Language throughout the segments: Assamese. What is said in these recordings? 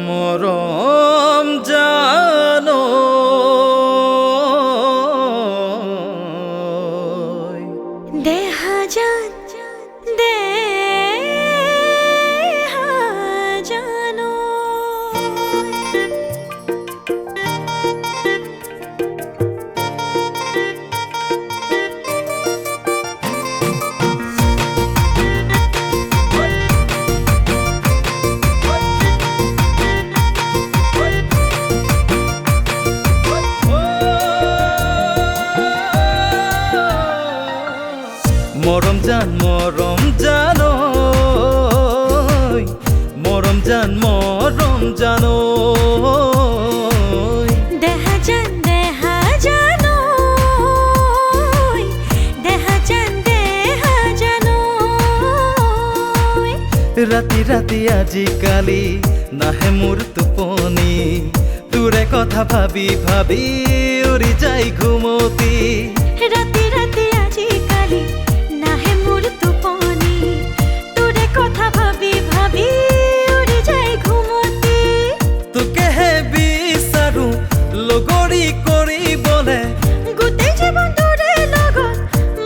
মরম জানো দেহা জান দেহা জানো মরম জানো মরম জানো দেহা জান জানো দেহা জানো রাতি রাতি আজিকালি নাহে মোর টোপনি তোৰে কথা ভাবি ভাবি উৰি যাই ঘুমতি ৰাতি ৰাতি আজিকালি নাহে মোৰ টোপনি তোৰে কথা ভাবি ভাবি উড়ি যায় ঘুমতি তোকেহে বিচাৰো লগৰী কৰিবলে গোটেই জীবন তোৰে লগত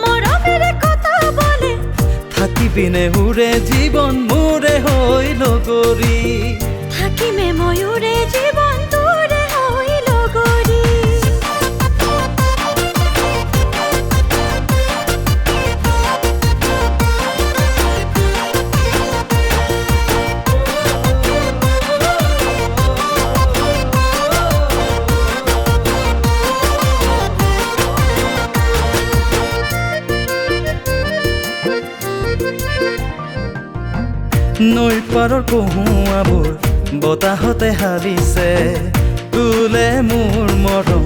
মৰমেৰে কথা বলে থাকিবিনে উৰে জীৱন মোৰে হৈ লগৰী থাকিমে ময়ূৰে জীবন তোৰে হৈ লগৰী নৈ পাৰৰ কহুৱাবোৰ বতাহতে হালিছে তোলে মোৰ মৰম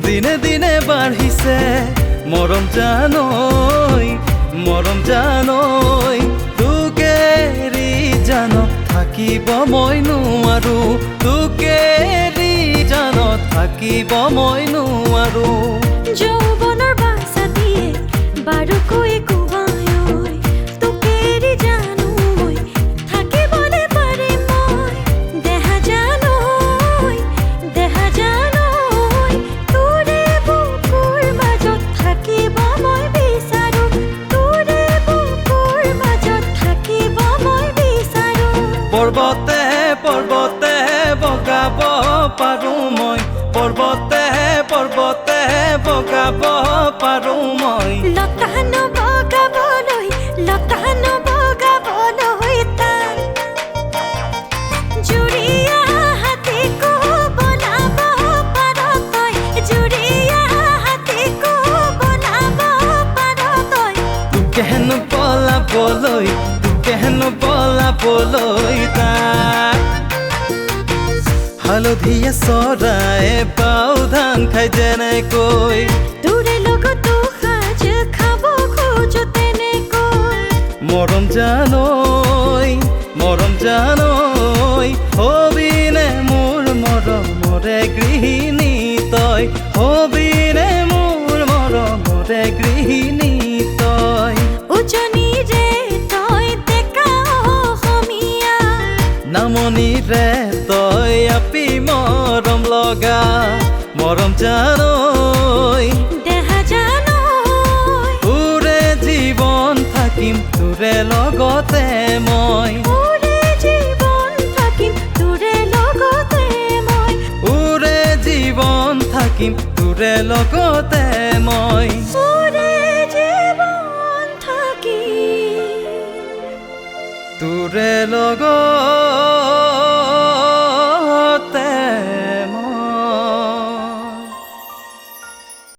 দিনে দিনে বাঢ়িছে মৰম জানৈ তোকে এৰি জান থাকিব মই নোৱাৰো তোকে এৰি জান থাকিব মই নোৱাৰো যৌৱনৰ বাছা দিয়ে বাৰুকৈ কোবাই তোকে এৰি জানো মই থাকিবলে পাৰিম মই দেহা জানৈ তোৰে বুকুৰ মাজত থাকিব মই বিচাৰো তোৰে বুকুৰ মাজত থাকিব মই বিচাৰো পৰ্বতে পৰ্বতে বগাব পাৰো মই পৰ্বতে পৰ্বতে বগাব পাৰো মই লতানো বগাবলৈ টান জুৰিয়া হাতীকো বনাব পাৰ তই জুৰিয়া হাতীকো বনাব পাৰ তই তোকেহেনো পলাবলৈ তাক হালধীয়া চৰাই পাও ধান খাই যেনেকৈ তোৰে লগতো সাজ খাব খোজো তেনেকৈ মৰম জানৈ হবিনে মোৰ মৰমৰে গৃহিণী তই হবিনে মোৰ মৰমৰে গৃহিণী তই উজনিৰে তই ডেকা অসমীয়া নামনিৰে তই আপি মৰম লগা মৰম জানৈ দেহা জানৈ তোৰে জীৱন থাকিম তোৰে লগতে মই ওৰে জীৱন থাকিম তোৰে লগতে মই ওৰে জীৱন থাকিম তোৰে লগতে মই ওৰে জীৱন থাকিম তোৰে লগত